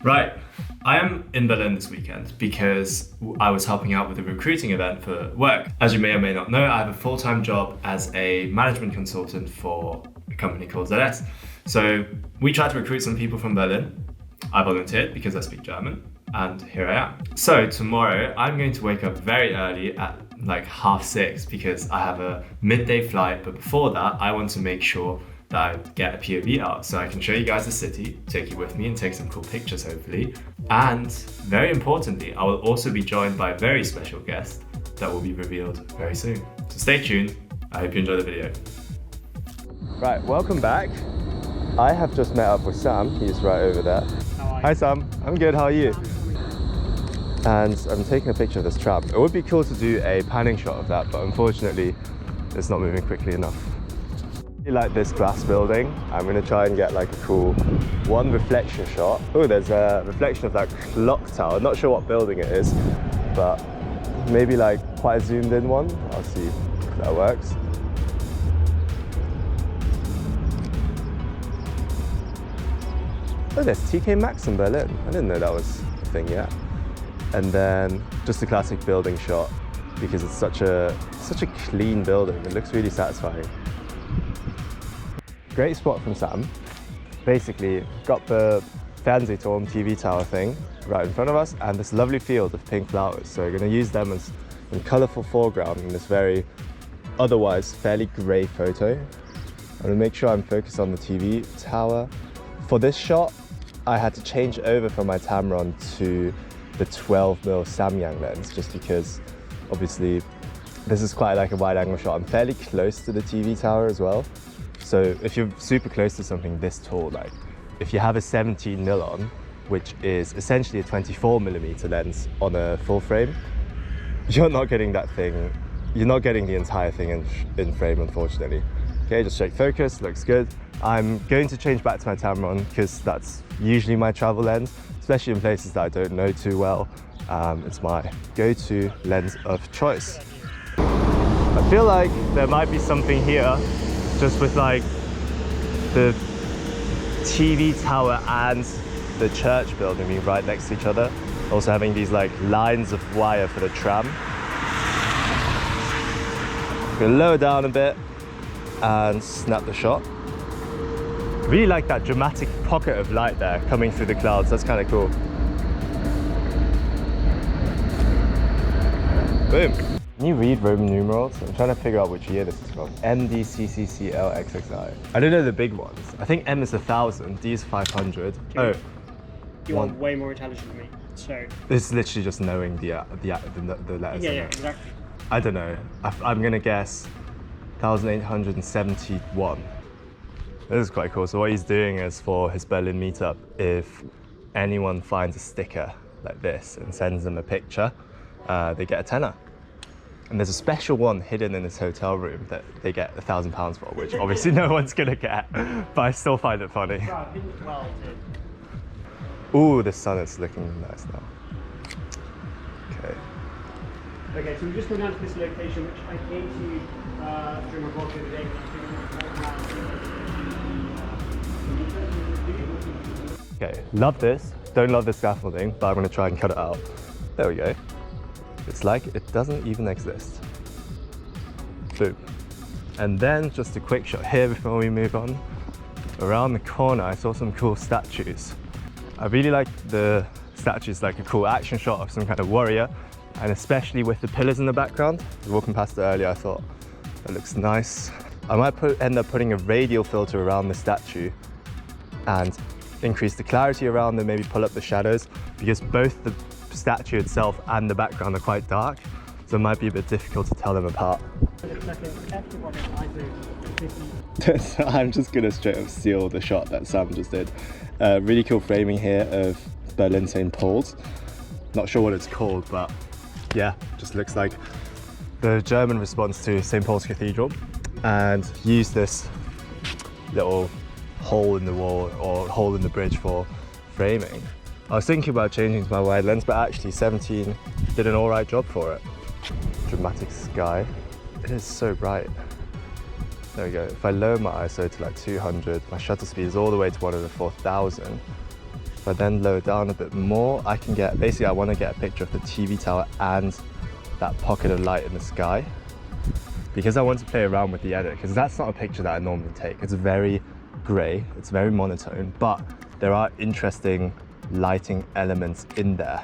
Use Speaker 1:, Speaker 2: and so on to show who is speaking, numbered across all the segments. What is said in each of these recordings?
Speaker 1: Right, I am in Berlin this weekend because I was helping out with a recruiting event for work. As you may or may not know, I have a full-time job as a management consultant for a company called ZS. So we tried to recruit some people from Berlin. I volunteered because I speak German, and here I am. So tomorrow I'm going to wake up very early at like 6:30 because I have a midday flight, but before that I want to make sure that I get a POV out so I can show you guys the city, take you with me and take some cool pictures hopefully. And very importantly, I will also be joined by a very special guest that will be revealed very soon. So stay tuned, I hope you enjoy the video.
Speaker 2: Right, welcome back. I have just met up with Sam, he's right over there.
Speaker 3: How are you?
Speaker 2: Hi Sam, I'm good, how are you? And I'm taking a picture of this tram. It would be cool to do a panning shot of that, but unfortunately it's not moving quickly enough. I like this glass building. I'm going to try and get like a cool one reflection shot. Oh, there's a reflection of that clock tower. Not sure what building it is, but maybe like quite a zoomed in one. I'll see if that works. Oh, there's TK Maxx in Berlin. I didn't know that was a thing yet. And then just a classic building shot because it's such a clean building. It looks really satisfying. Great spot from Sam. Basically, got the Fernsehturm TV tower thing right in front of us and this lovely field of pink flowers. So we're going to use them as a colourful foreground in this very otherwise fairly grey photo. I'm going to make sure I'm focused on the TV tower. For this shot, I had to change over from my Tamron to the 12mm Samyang lens just because obviously this is quite like a wide angle shot. I'm fairly close to the TV tower as well. So if you're super close to something this tall, like if you have a 17mm on, which is essentially a 24mm lens on a full frame, you're not getting that thing, you're not getting the entire thing in frame, unfortunately. Okay, just check focus, looks good. I'm going to change back to my Tamron because that's usually my travel lens, especially in places that I don't know too well. It's my go-to lens of choice. I feel like there might be something here just with like the TV tower and the church building being right next to each other. Also having these like lines of wire for the tram. I'm gonna lower down a bit and snap the shot. Really like that dramatic pocket of light there coming through the clouds. That's kind of cool. Boom. Can you read Roman numerals? I'm trying to figure out which year this is from. MDCCCLXXI. I don't know the big ones. I think M is 1000, D is 500. Oh.
Speaker 3: You want way more intelligent than me, so.
Speaker 2: It's literally just knowing the letters.
Speaker 3: Yeah, exactly.
Speaker 2: I don't know. I'm gonna guess 1871. This is quite cool. So what he's doing is for his Berlin meetup, if anyone finds a sticker like this and sends them a picture, they get a tenner. And there's a special one hidden in this hotel room that they get £1,000 for, which obviously no one's gonna get, but I still find it funny. Ooh, the sun is looking nice now. Okay.
Speaker 3: Okay, so we've just gone down to this location, which I came to during my vlog the other day.
Speaker 2: Okay, love this. Don't love the scaffolding, but I'm gonna try and cut it out. There we go. It's like it doesn't even exist. Boom. And then just a quick shot here before we move on. Around the corner, I saw some cool statues. I really like the statues, like a cool action shot of some kind of warrior, and especially with the pillars in the background. I was walking past it earlier, I thought, that looks nice. I might end up putting a radial filter around the statue and increase the clarity around them, maybe pull up the shadows, because both the statue itself and the background are quite dark, so it might be a bit difficult to tell them apart. So I'm just gonna straight up steal the shot that Sam just did. Really cool framing here of Berlin St. Paul's. Not sure what it's called, but yeah, just looks like the German response to St. Paul's Cathedral, and use this little hole in the wall or hole in the bridge for framing. I was thinking about changing to my wide lens, but actually 17 did an alright job for it. Dramatic sky. It is so bright. There we go. If I lower my ISO to like 200, my shutter speed is all the way to 1/4000. If I then lower down a bit more, I can get, basically I want to get a picture of the TV tower and that pocket of light in the sky. Because I want to play around with the edit, because that's not a picture that I normally take. It's very grey, it's very monotone, but there are interesting lighting elements in there.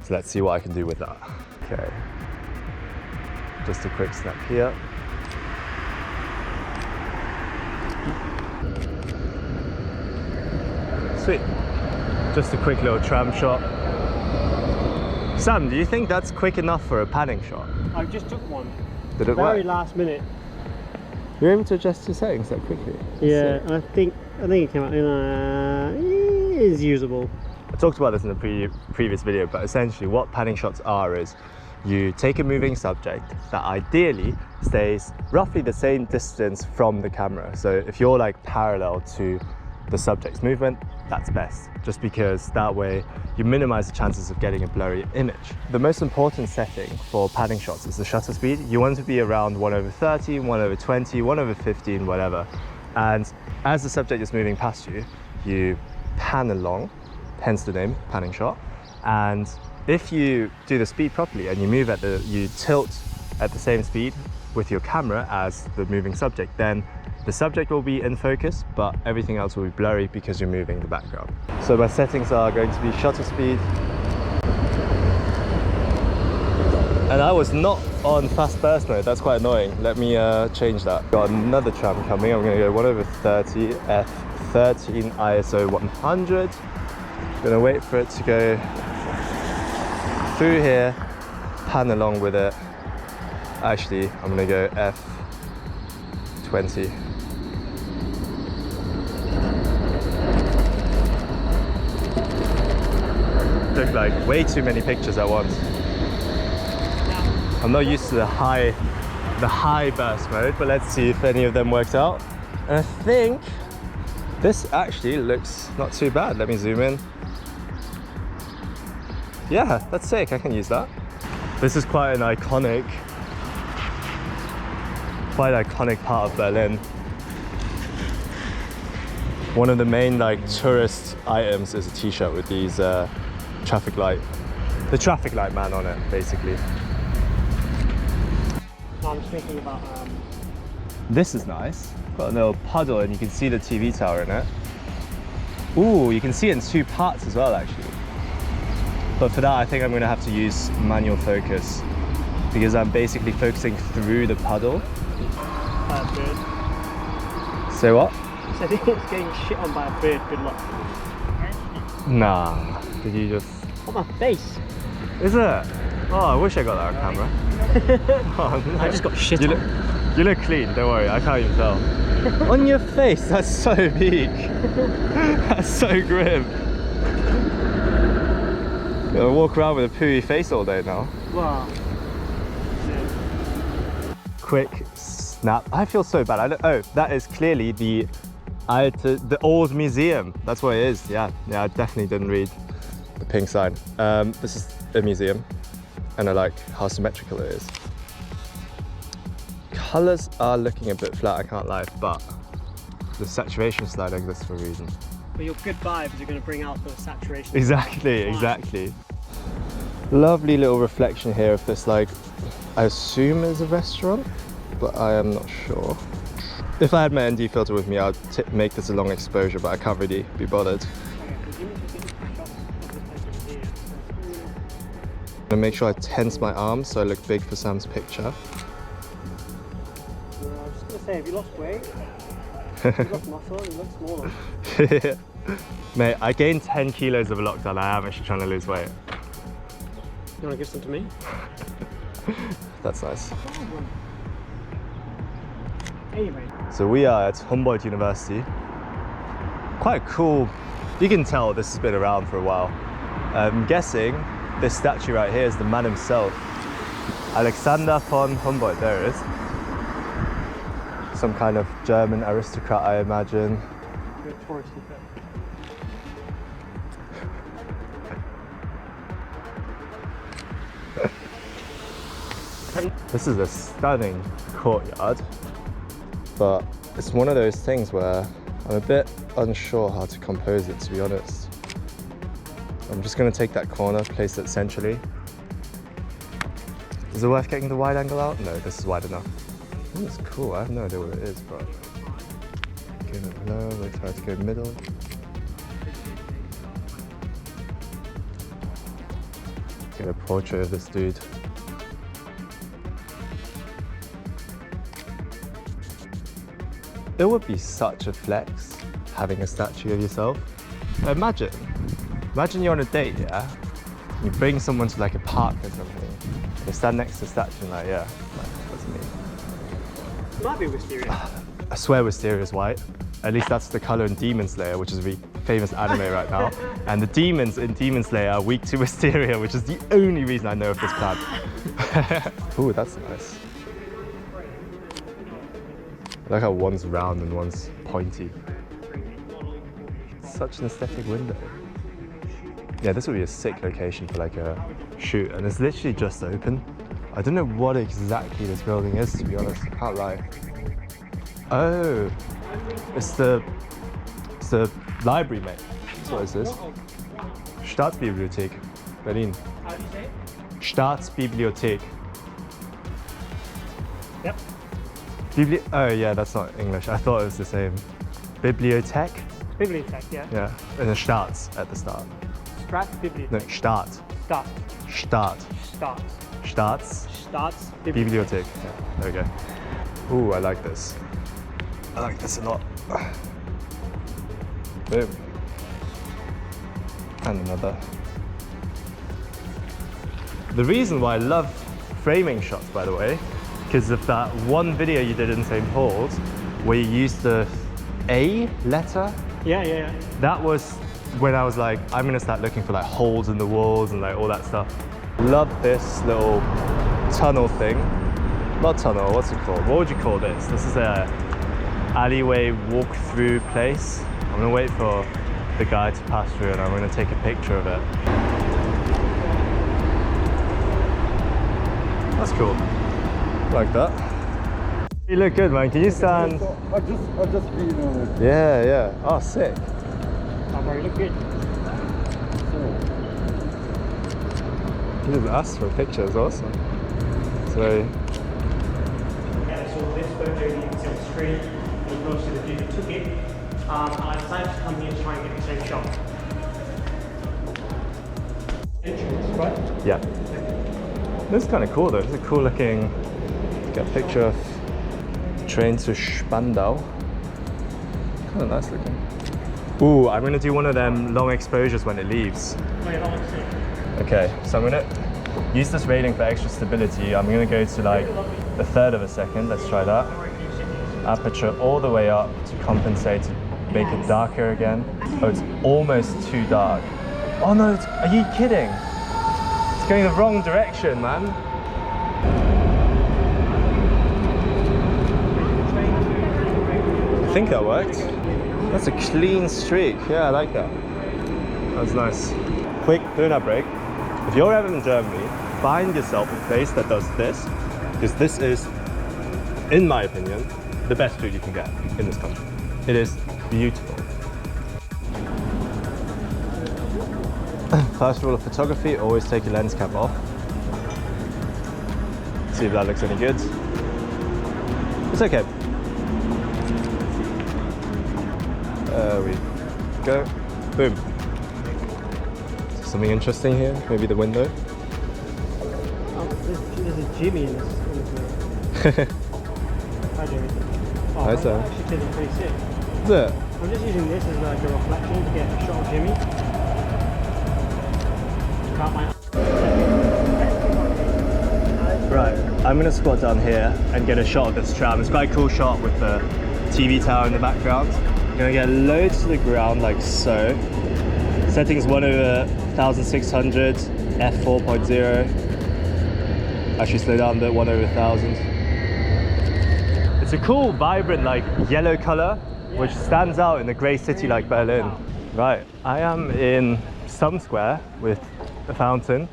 Speaker 2: So let's see what I can do with that. Okay, just a quick snap here. Sweet. Just a quick little tram shot. Sam, do you think that's quick enough for a panning shot?
Speaker 3: I just took one.
Speaker 2: Did it
Speaker 3: Very
Speaker 2: work?
Speaker 3: last minute.
Speaker 2: You're able to adjust your settings that quickly?
Speaker 3: Yeah, I think it came out in is usable.
Speaker 2: I talked about this in the previous video, but essentially what panning shots are is you take a moving subject that ideally stays roughly the same distance from the camera. So if you're like parallel to the subject's movement, that's best, just because that way you minimize the chances of getting a blurry image. The most important setting for panning shots is the shutter speed. You want it to be around 1/30, 1/20, 1/15, whatever. And as the subject is moving past you, you pan along, hence the name, panning shot. And if you do the speed properly and you tilt at the same speed with your camera as the moving subject, then the subject will be in focus, but everything else will be blurry because you're moving the background. So my settings are going to be shutter speed. And I was not on fast burst mode, that's quite annoying. Let me change that. Got another tram coming, I'm gonna go 1/30, f13, ISO 100. Gonna wait for it to go through here, pan along with it. Actually, I'm gonna go f20. Took like way too many pictures at once. I'm not used to the high burst mode, but let's see if any of them worked out. And I think this actually looks not too bad. Let me zoom in. Yeah, that's sick, I can use that. This is quite an iconic part of Berlin. One of the main like tourist items is a t-shirt with these the traffic light man on it, basically.
Speaker 3: I'm just thinking about
Speaker 2: This is nice. Got a little puddle and you can see the TV tower in it. Ooh, you can see it in two parts as well, actually. But for that, I think I'm going to have to use manual focus because I'm basically focusing through the puddle.
Speaker 3: bird.
Speaker 2: Say what?
Speaker 3: So I think it's getting shit on by a bird. Good luck.
Speaker 2: Nah. Did you just...
Speaker 3: On my face.
Speaker 2: Is it? Oh, I wish I got that on camera. Oh, no.
Speaker 3: I just got shit
Speaker 2: you
Speaker 3: on.
Speaker 2: You look clean, don't worry, I can't even tell. On your face, that's so big. That's so grim. You'll walk around with a pooey face all day now.
Speaker 3: Wow.
Speaker 2: Quick snap. I feel so bad. Oh, that is clearly the old museum. That's what it is. Yeah, I definitely didn't read the pink sign. This is a museum, and I like how symmetrical it is. Colors are looking a bit flat, I can't lie, but the saturation slide exists for a reason.
Speaker 3: But your good vibes are going to bring out the saturation.
Speaker 2: Exactly. Lovely little reflection here of this, like, I assume is a restaurant, but I am not sure. If I had my ND filter with me, I'd make this a long exposure, but I can't really be bothered. I'm gonna make sure I tense my arms so I look big for Sam's picture.
Speaker 3: I was just going to say, have you lost weight? Have you lost muscle? You look smaller.
Speaker 2: Mate, I gained 10 kilos over lockdown. I am actually trying to lose weight.
Speaker 3: You want to give some to me?
Speaker 2: That's nice.
Speaker 3: Anyway.
Speaker 2: So we are at Humboldt University. Quite cool. You can tell this has been around for a while. I'm guessing this statue right here is the man himself. Alexander von Humboldt, there it is. Some kind of German aristocrat, I imagine.
Speaker 3: Good touristy bit.
Speaker 2: This is a stunning courtyard. but it's one of those things where I'm a bit unsure how to compose it, to be honest. I'm just going to take that corner, place it centrally. Is it worth getting the wide angle out? No, this is wide enough. Ooh, it's cool. I have no idea what it is, but give it low, we try to go middle. Get a portrait of this dude. It would be such a flex having a statue of yourself. Imagine you're on a date, yeah? You bring someone to like a park or something. You stand next to a statue and like, yeah, that's me.
Speaker 3: It might be Wisteria.
Speaker 2: I swear Wisteria's white. At least that's the color in Demon Slayer, which is a really famous anime right now. And the demons in Demon Slayer are weak to Wisteria, which is the only reason I know of this plant. Ooh, that's nice. I like how one's round and one's pointy. Such an aesthetic window. Yeah, this would be a sick location for like a shoot, and it's literally just open. I don't know what exactly this building is, to be honest. I can't lie. Oh, it's the library, mate. That's what is this? Staatsbibliothek, Berlin.
Speaker 3: How do you say it?
Speaker 2: Staatsbibliothek.
Speaker 3: Yep.
Speaker 2: Oh yeah, that's not English. I thought it was the same. Bibliothek?
Speaker 3: Bibliothek, yeah.
Speaker 2: Yeah, and the Staats at the start.
Speaker 3: Staatsbibliothek.
Speaker 2: No, Staat.
Speaker 3: Staat.
Speaker 2: Staat.
Speaker 3: Staat.
Speaker 2: Staats.
Speaker 3: Staatsbibliothek.
Speaker 2: Bibliothek. Yeah, there we go. Ooh, I like this. I like this a lot. Boom. And another. The reason why I love framing shots, by the way, because of that one video you did in St. Paul's where you used the A letter.
Speaker 3: Yeah.
Speaker 2: That was when I was like, I'm gonna start looking for like holes in the walls and like all that stuff. Love this little tunnel thing. Not tunnel, what's it called? What would you call this? This is a alleyway walk-through place. I'm gonna wait for the guy to pass through and I'm gonna take a picture of it. That's cool. Like that. You look good, man. Can you stand?
Speaker 4: I just been on it.
Speaker 2: Yeah. Oh, sick.
Speaker 3: You look good.
Speaker 2: You just asked for a picture, it's awesome. So.
Speaker 3: Yeah, so this photo you can see on the screen, was most of the dude who took it. And I decided to come here to try and get the same shot. Entrance, right?
Speaker 2: Yeah. This is kind of cool though. It's a cool looking. Get a picture of train to Spandau. Kind of nice looking. Ooh, I'm gonna do one of them long exposures when it leaves.
Speaker 3: Oh yeah, that looks sick.
Speaker 2: Okay, so I'm gonna use this railing for extra stability. I'm gonna go to like a third of a second. Let's try that. Aperture all the way up to compensate, to make it darker again. Oh, it's almost too dark. Oh no, are you kidding? It's going the wrong direction, man. I think that worked. That's a clean streak. Yeah, I like that. That's nice. Quick donut break. If you're ever in Germany, find yourself a place that does this, because this is, in my opinion, the best food you can get in this country. It is beautiful. First rule of photography, always take your lens cap off. See if that looks any good. It's okay. There we go. Boom. Something interesting here? Maybe the window?
Speaker 3: Oh, there's a Jimmy in this. Hi Jimmy. Oh,
Speaker 2: Hi, sir.
Speaker 3: That actually feels pretty sick.
Speaker 2: Is it?
Speaker 3: I'm just using this as like a reflection to get a shot of Jimmy.
Speaker 2: Right, I'm gonna squat down here and get a shot of this tram. It's quite a cool shot with the TV tower in the background. I'm gonna get low to the ground like so. Settings 1/1600, f4.0. Actually slow down a bit, 1/1000. It's a cool, vibrant, like yellow color, which stands out in a grey city like Berlin. Right, I am in some square with a fountain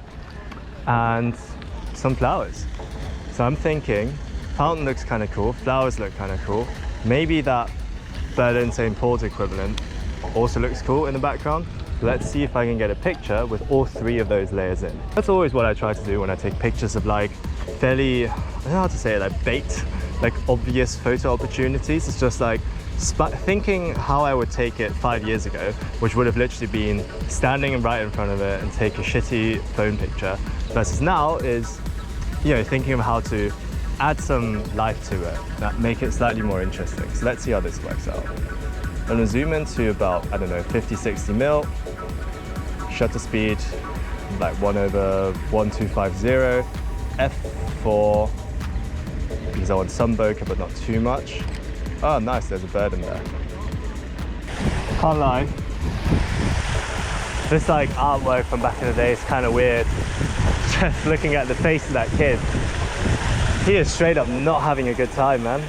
Speaker 2: and some flowers. So I'm thinking, fountain looks kind of cool, flowers look kind of cool. Maybe that Berlin St. Paul's equivalent also looks cool in the background. Let's see if I can get a picture with all 3 of those layers in. That's always what I try to do when I take pictures of like fairly, I don't know how to say it, like bait, like obvious photo opportunities. It's just like thinking how I would take it 5 years ago, which would have literally been standing right in front of it and take a shitty phone picture, versus now is, you know, thinking of how to add some life to it, that make it slightly more interesting. So let's see how this works out. I'm gonna zoom into about, I don't know, 50-60mm, shutter speed like 1/1250, f4, because I want some bokeh but not too much. Oh nice, there's a bird in there. Can't lie, this like artwork from back in the day is kind of weird. Just looking at the face of that kid, he is straight up not having a good time, man.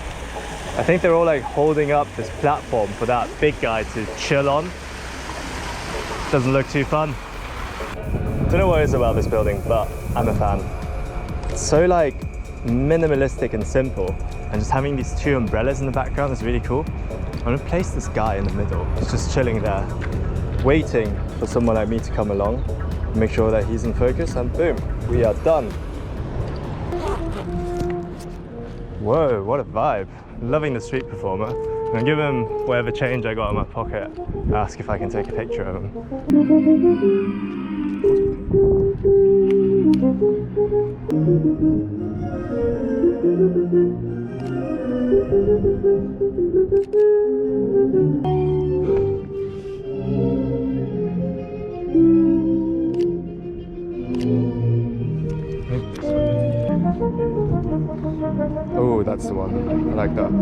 Speaker 2: I think they're all like holding up this platform for that big guy to chill on. Doesn't look too fun. Don't know what it is about this building, but I'm a fan. It's so like minimalistic and simple, and just having these 2 umbrellas in the background is really cool. I'm gonna place this guy in the middle. He's just chilling there, waiting for someone like me to come along, make sure that he's in focus, and boom, we are done. Whoa, what a vibe. Loving the street performer. I'm gonna give him whatever change I got in my pocket, ask if I can take a picture of him. Oh, that's the one. I like that.